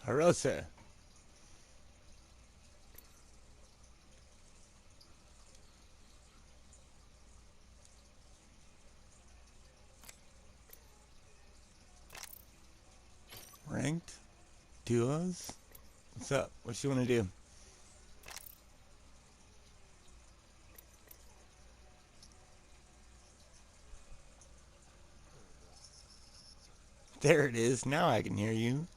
Harosa. Ranked? Duos? What's up? What you want to do? There it is. Now I can hear you.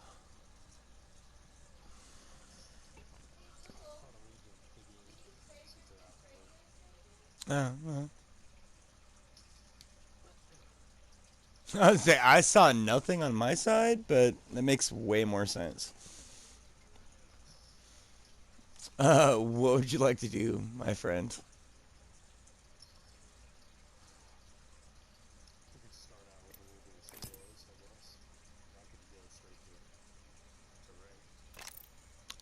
Well. I was say I saw nothing on my side, but that makes way more sense. What would you like to do, my friend?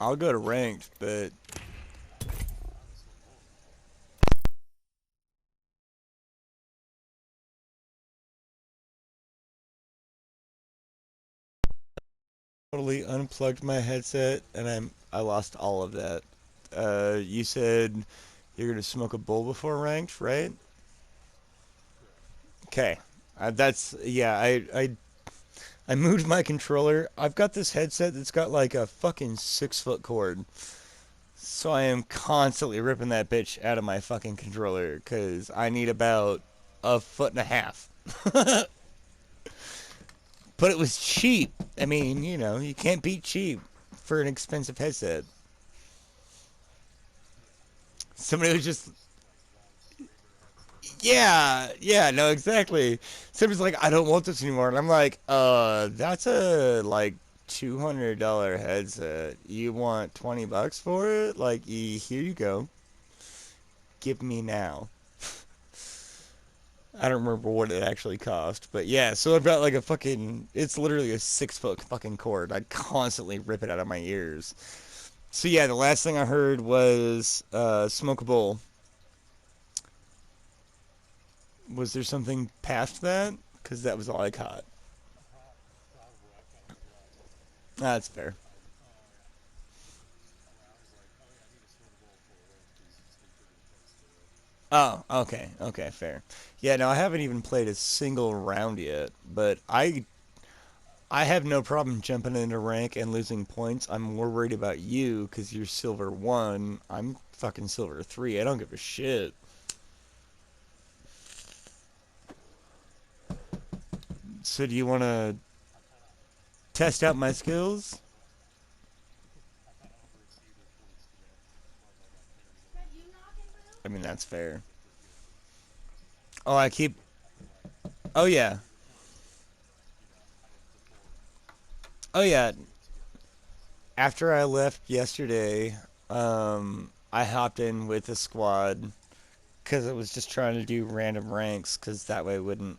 I'll go to ranked, but totally unplugged my headset and I lost all of that. You said you're gonna smoke a bowl before ranked, right? Okay. That's yeah. I moved my controller. I've got this headset that's got like a fucking 6 foot cord, so I am constantly ripping that bitch out of my fucking controller because I need about a foot and a half. But it was cheap. I mean, you can't beat cheap for an expensive headset. Somebody was just, yeah, yeah, no, exactly. Somebody's like, I don't want this anymore, and I'm like, that's a like $200 headset. You want $20 for it? Like, here you go. Give me now. I don't remember what it actually cost, but yeah. So I've got like a fucking. It's literally a 6 foot fucking cord. I constantly rip it out of my ears. So yeah, the last thing I heard was smoke a bowl. Was there something past that? Because that was all I caught. That's fair. Oh, okay, okay, fair. Yeah, no, I haven't even played a single round yet, but I have no problem jumping into rank and losing points. I'm more worried about you because you're silver one. I'm fucking silver three. I don't give a shit. So do you want to test out my skills? I mean, that's fair. Oh, I keep. Oh yeah. Oh yeah. After I left yesterday, I hopped in with a squad because I was just trying to do random ranks because that way I wouldn't.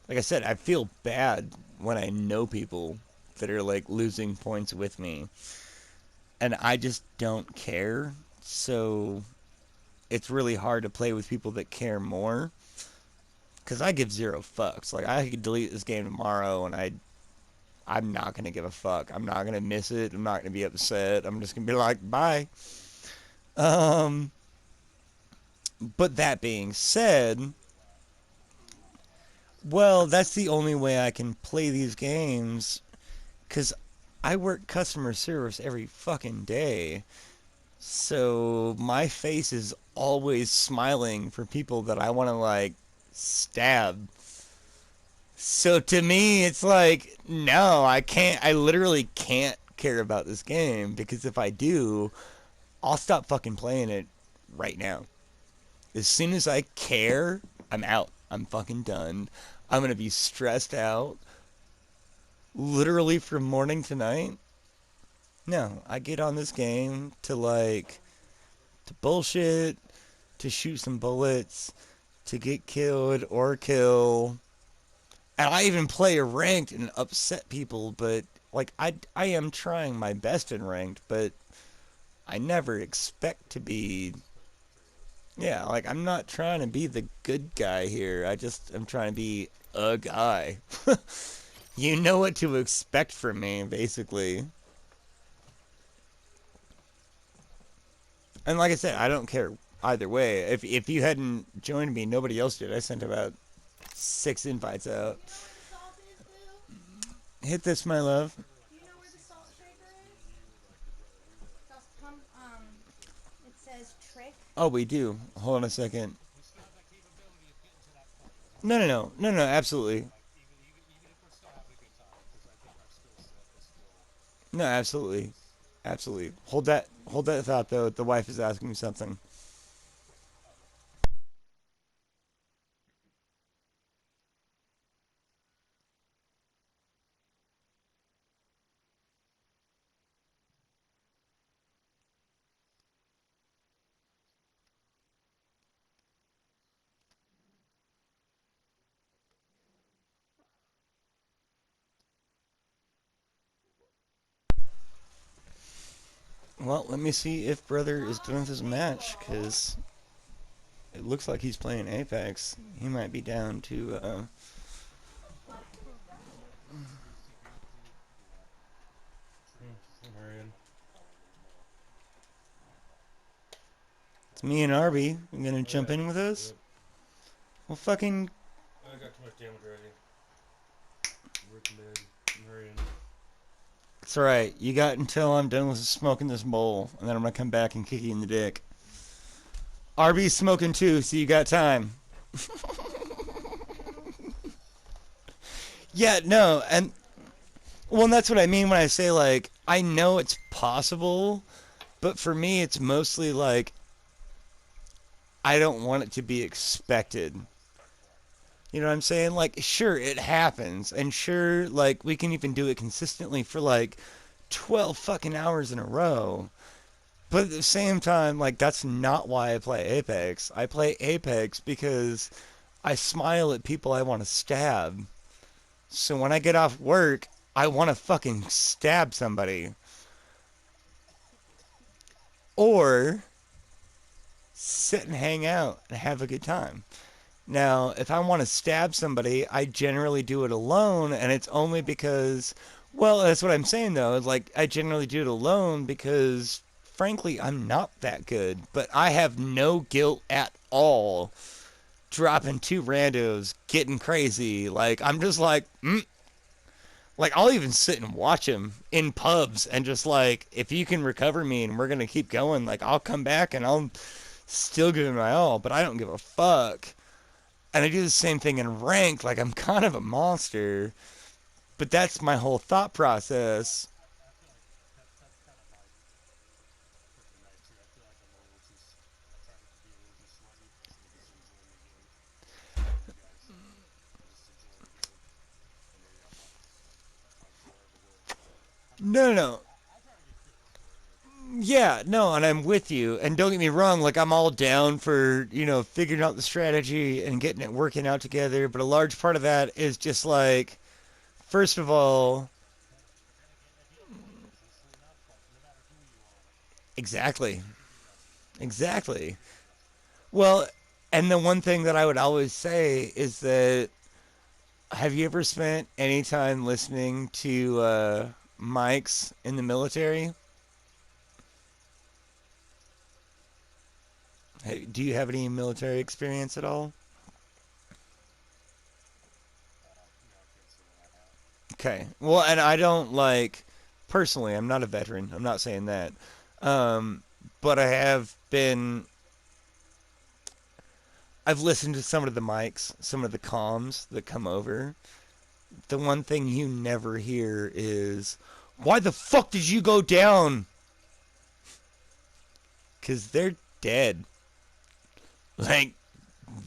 Like I said, I feel bad when I know people that are like losing points with me, and I just don't care. So it's really hard to play with people that care more because I give zero fucks. Like I could delete this game tomorrow, and I'm not gonna give a fuck. I'm not gonna miss it. I'm not gonna be upset. I'm just gonna be like, bye. Um, but that being said, well, that's the only way I can play these games because I work customer service every fucking day. So my face is always smiling for people that I want to like stab. So to me, it's like, no, I can't. I literally can't care about this game because if I do, I'll stop fucking playing it right now. As soon as I care, I'm out. I'm fucking done. I'm gonna be stressed out literally from morning to night. No, I get on this game to bullshit, to shoot some bullets, to get killed or kill. And I even play a ranked and upset people, but like I am trying my best in ranked, but I never expect to be. Yeah, like I'm not trying to be the good guy here. I just am trying to be a guy. You know what to expect from me, basically. And like I said, I don't care either way. If you hadn't joined me, nobody else did. I sent about 6 invites out. Hit this, my love. Oh, we do. Hold on a second. No, no, no, no, no. Absolutely. No, absolutely, absolutely. Hold that thought though. The wife is asking me something. Well, let me see if brother is done with his match, because it looks like he's playing Apex. He might be down to. It's me and Arby. You gonna jump in with us? Well, fucking. I got too much damage already. I'm hurrying. It's alright. You got until I'm done with smoking this bowl, and then I'm gonna come back and kick you in the dick. Arby's smoking too, so you got time. Yeah, no, and well, and that's what I mean when I say like I know it's possible, but for me it's mostly like I don't want it to be expected. You know what I'm saying? Like sure it happens and sure like we can even do it consistently for like 12 fucking hours in a row. But at the same time like that's not why I play Apex. I play Apex because I smile at people I want to stab. So when I get off work, I want to fucking stab somebody. Or sit and hang out and have a good time. Now, if I want to stab somebody, I generally do it alone, and it's only because, well, that's what I'm saying though. Like, I generally do it alone because, frankly, I'm not that good. But I have no guilt at all dropping 2 randos, getting crazy. Like, I'm just like I'll even sit and watch him in pubs and just like if you can recover me and we're gonna keep going, like I'll come back and I'll still give it my all, but I don't give a fuck. And I do the same thing in ranked, like I'm kind of a monster, but that's my whole thought process. No, no, no. Yeah, no, and I'm with you. And don't get me wrong, like I'm all down for, figuring out the strategy and getting it working out together, but a large part of that is just like first of all, exactly. Exactly. Well, and the one thing that I would always say is that have you ever spent any time listening to mics in the military? Hey, do you have any military experience at all? Okay. Well, and I don't like personally. I'm not a veteran. I'm not saying that. Um, but I have been. I've listened to some of the mics, some of the comms that come over. The one thing you never hear is, "Why the fuck did you go down?" Because they're dead. Like,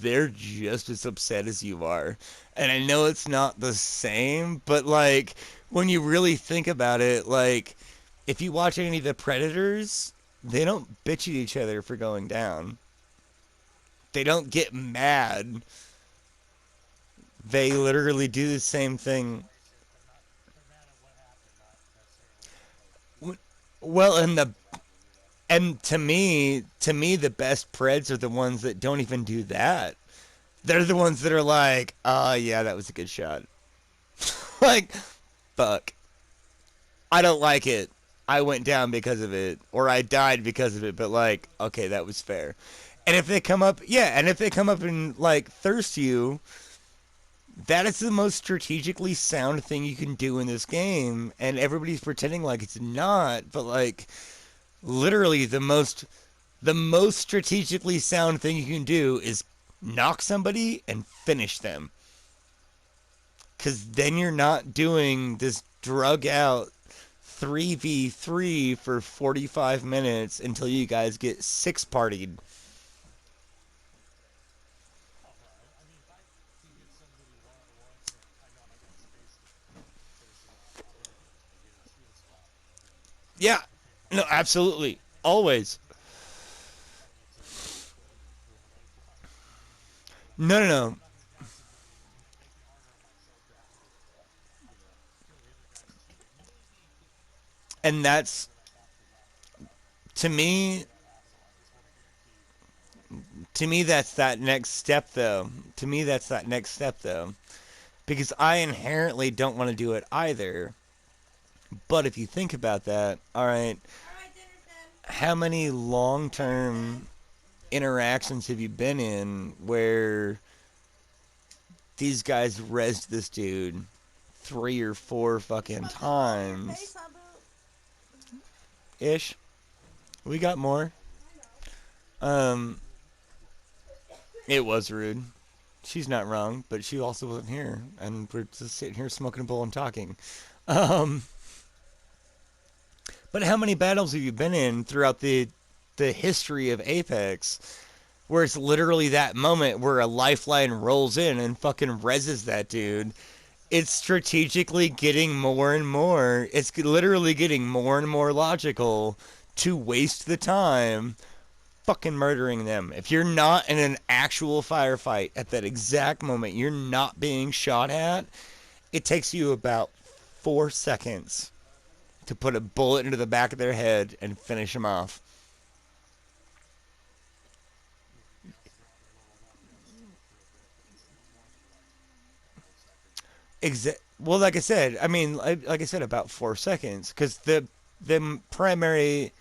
they're just as upset as you are. And I know it's not the same, but like, when you really think about it, like, if you watch any of the Predators, they don't bitch at each other for going down. They don't get mad. They literally do the same thing. Well, and to me, the best Preds are the ones that don't even do that. They're the ones that are like, yeah, that was a good shot. Like, fuck. I don't like it. I went down because of it, or I died because of it, but like, okay, that was fair. And if they come up, yeah, and if they come up and like thirst you, that is the most strategically sound thing you can do in this game, and everybody's pretending like it's not, but like literally the most strategically sound thing you can do is knock somebody and finish them. Cuz then you're not doing this drug out 3v3 for 45 minutes until you guys get six partied. Yeah. No, absolutely. Always. No, no, no. And that's to me that's that next step though. To me that's that next step though. Because I inherently don't want to do it either. But if you think about that, all right, how many long-term interactions have you been in where these guys rezzed this dude three or four fucking times ish? We got more. Um, it was rude. She's not wrong, but she also wasn't here, and we're just sitting here smoking a bowl and talking. Um, but how many battles have you been in throughout the history of Apex, where it's literally that moment where a lifeline rolls in and fucking reses that dude? It's strategically getting more and more. It's literally getting more and more logical to waste the time fucking murdering them. If you're not in an actual firefight at that exact moment, you're not being shot at, it takes you about 4 seconds to put a bullet into the back of their head and finish them off. Well, like I said, I mean, like I said, about 4 seconds, because the primary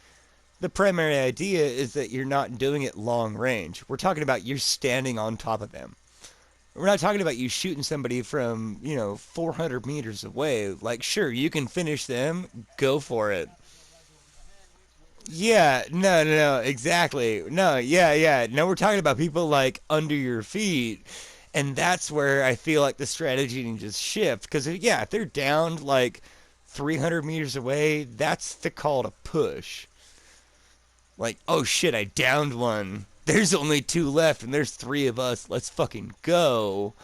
the primary idea is that you're not doing it long range. We're talking about you're standing on top of them. We're not talking about you shooting somebody from 400 meters away. Like, sure, you can finish them. Go for it. Yeah, no, no, no, exactly. No, yeah, yeah. No, we're talking about people like under your feet. And that's where I feel like the strategy can just shift. Because, yeah, if they're down like 300 meters away, that's the call to push. Like, oh shit, I downed one. There's only two left, and there's three of us. Let's fucking go.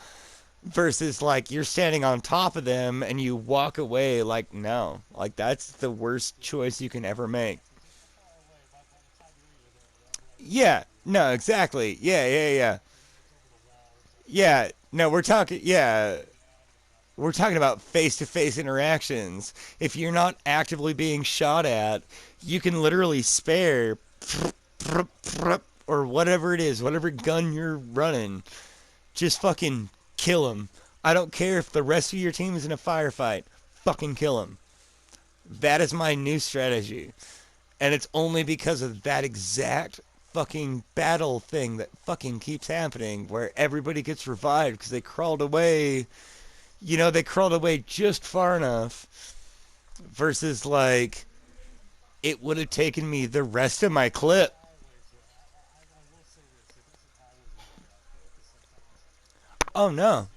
Versus, like, you're standing on top of them and you walk away, like, no. Like, that's the worst choice you can ever make. Yeah, no, exactly. Yeah, yeah, yeah. Yeah, no, we're talking about face to face interactions. If you're not actively being shot at, you can literally spare or whatever it is, whatever gun you're running. Just fucking kill them. I don't care if the rest of your team is in a firefight. Fucking kill them. That is my new strategy. And it's only because of that exact fucking battle thing that fucking keeps happening where everybody gets revived because they crawled away. They crawled away just far enough versus like it would have taken me the rest of my clip. Oh no.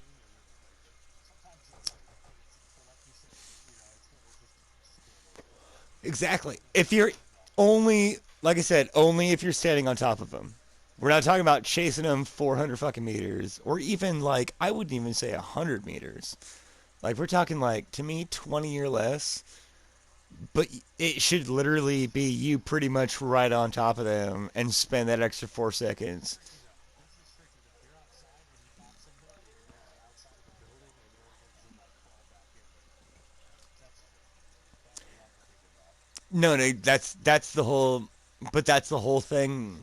Exactly. If you're only, like I said, only if you're standing on top of them. We're not talking about chasing them 400 fucking meters, or even like I wouldn't even say 100 meters. Like we're talking like to me 20 or less. But it should literally be you pretty much right on top of them and spend that extra 4 seconds. No, no, that's the whole. But that's the whole thing.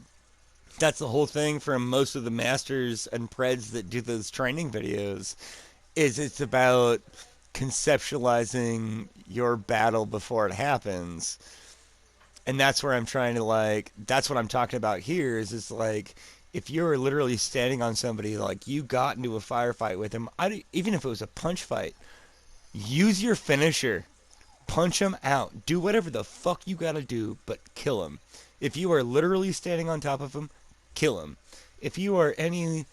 That's the whole thing for most of the masters and preds that do those training videos. Is it's about conceptualizing your battle before it happens. And that's where I'm trying to like. That's what I'm talking about here. Is like, if you're literally standing on somebody, like you got into a firefight with them, even if it was a punch fight, use your finisher. Punch them out. Do whatever the fuck you gotta do, but kill them. If you are literally standing on top of them, kill them. If you are any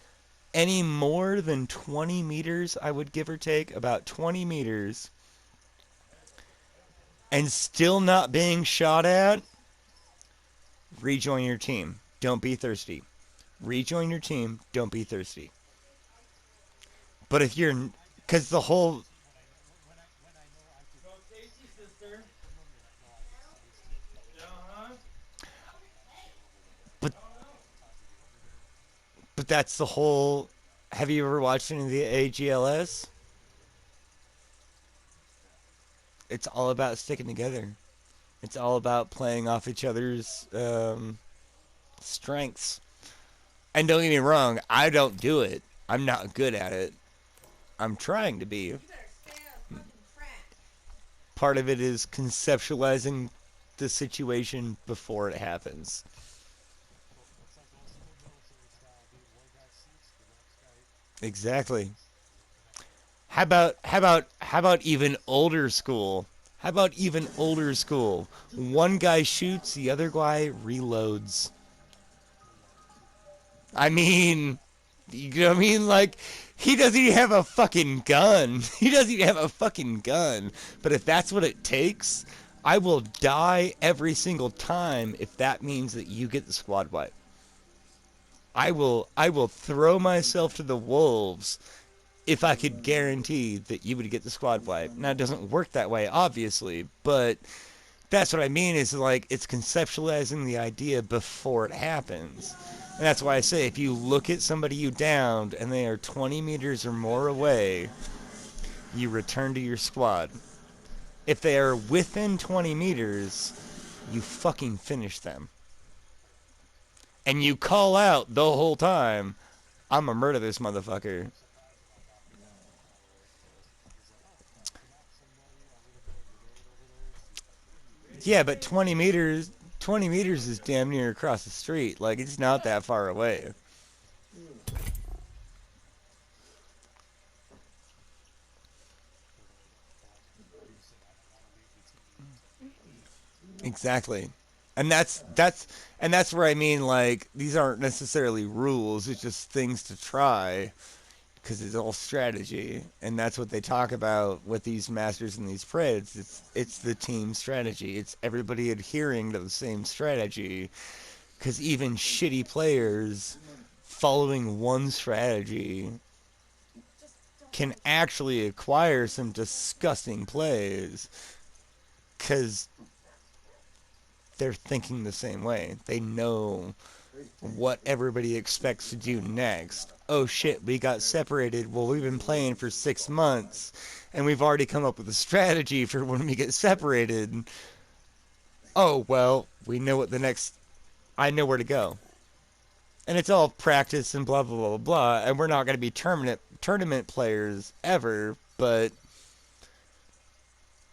more than 20 meters, I would give or take about 20 meters, and still not being shot at, rejoin your team. Don't be thirsty. Rejoin your team. Don't be thirsty. But if you're, because the whole, but but that's the whole. Have you ever watched any of the AGLS? It's all about sticking together. It's all about playing off each other's strengths. And don't get me wrong, I don't do it. I'm not good at it. I'm trying to be. Part of it is conceptualizing the situation before it happens. Exactly. How about even older school? How about even older school? One guy shoots, the other guy reloads. I mean, you know what I mean? Like, he doesn't even have a fucking gun. He doesn't even have a fucking gun. But if that's what it takes, I will die every single time if that means that you get the squad wipe. I will throw myself to the wolves if I could guarantee that you would get the squad wipe. Now, it doesn't work that way, obviously, but that's what I mean is like it's conceptualizing the idea before it happens. And that's why I say if you look at somebody you downed and they are 20 meters or more away, you return to your squad. If they are within 20 meters, you fucking finish them. And you call out the whole time, I'm gonna murder this motherfucker. Yeah, but 20 meters is damn near across the street. Like, it's not that far away. Exactly. And that's where I mean, like, these aren't necessarily rules, it's just things to try. Because it's all strategy, and that's what they talk about with these masters and these preds. It's the team strategy. It's everybody adhering to the same strategy. Because even shitty players following one strategy can actually acquire some disgusting plays. Because they're thinking the same way. They know what everybody expects to do next. Oh shit, we got separated. Well, we've been playing for 6 months, and we've already come up with a strategy for when we get separated. Oh, well, we know what the next... I know where to go. And it's all practice and blah, blah, blah, blah, blah, and we're not going to be tournament players ever, but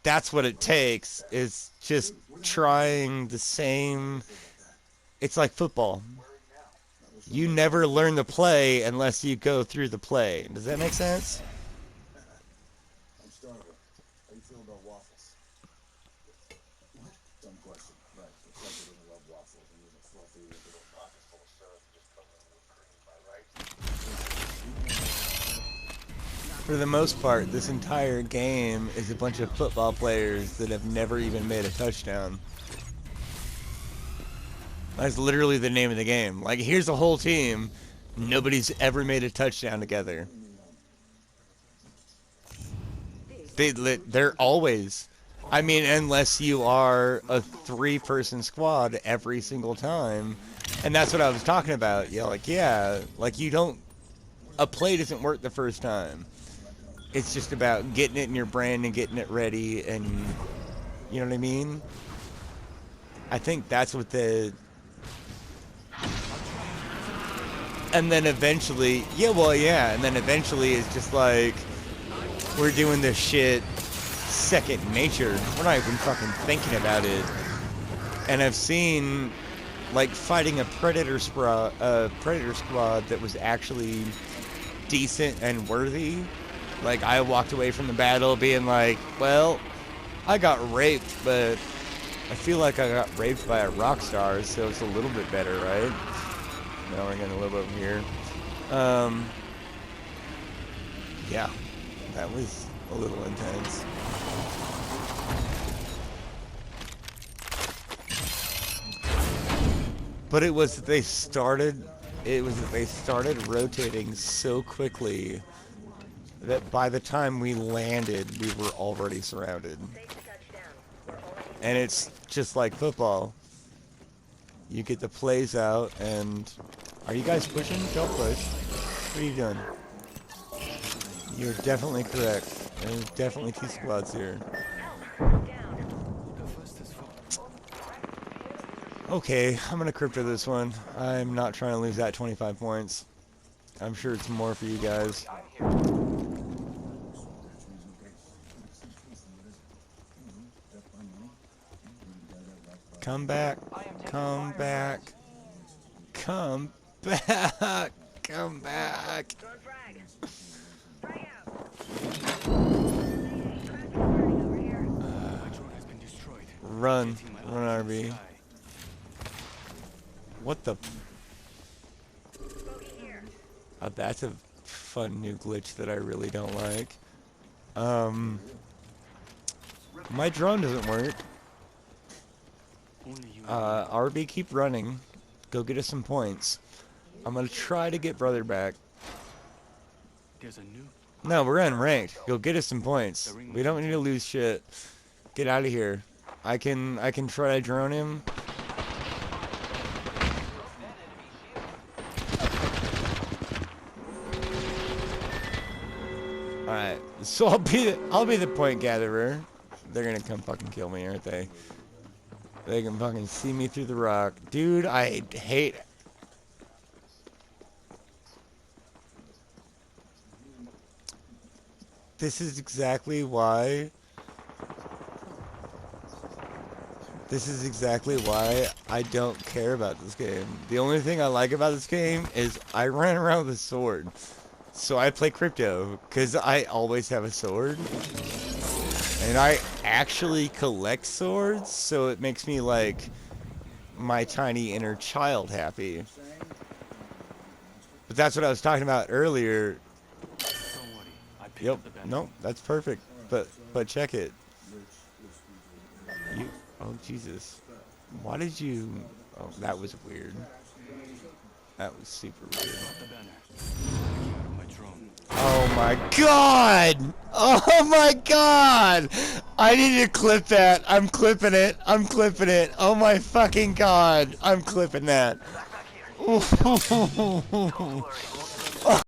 that's what it takes, is just trying the same... It's like football. You never learn the play unless you go through the play. Does that make sense? I'm starving. How you feel about waffles? What? Dumb question. Right. Looks like you're gonna love waffles and you're a fluffy little pocket full of syrup and just cover them with cream, am I right? For the most part, this entire game is a bunch of football players that have never even made a touchdown. That's literally the name of the game. Like, here's a whole team. Nobody's ever made a touchdown together. They're always... I mean, unless you are a 3-person squad every single time. And that's what I was talking about. Yeah, like you don't... A play doesn't work the first time. It's just about getting it in your brain and getting it ready and... You know what I mean? I think that's what the... And then eventually, and then eventually it's just like, we're doing this shit second nature. We're not even fucking thinking about it. And I've seen like fighting a predator squad that was actually decent and worthy. Like I walked away from the battle being like, well, I got raped, but I feel like I got raped by a rock star, so it's a little bit better, right? Now we're gonna live over here. Yeah, that was a little intense. But it was that they started rotating so quickly that by the time we landed, we were already surrounded. And it's just like football. You get the plays out, and are you guys pushing? Don't push. What are you doing? You're definitely correct. There's definitely 2 squads here. Okay, I'm gonna crypto this one. I'm not trying to lose that 25 points. I'm sure it's more for you guys. Come back. Come back. Come back. Come back. Run. Run, RB. What the? Oh, that's a fun new glitch that I really don't like. My drone doesn't work. RB, keep running. Go get us some points. I'm gonna try to get brother back. No, we're unranked. Go get us some points. We don't need to lose shit. Get out of here. I can try to drone him. Alright, so I'll be the point gatherer. They're gonna come fucking kill me, aren't they? They can fucking see me through the rock. Dude, I hate... This is exactly why I don't care about this game. The only thing I like about this game is I run around with a sword. So I play crypto, because I always have a sword. And I actually collect swords, so it makes me, like, my tiny inner child happy. But that's what I was talking about earlier. Yep, no, that's perfect. But check it. Oh, Jesus. Why did you... Oh, that was weird. That was super weird. Oh my god! Oh my god! I need to clip that. I'm clipping it. I'm clipping it. Oh my fucking god. I'm clipping that.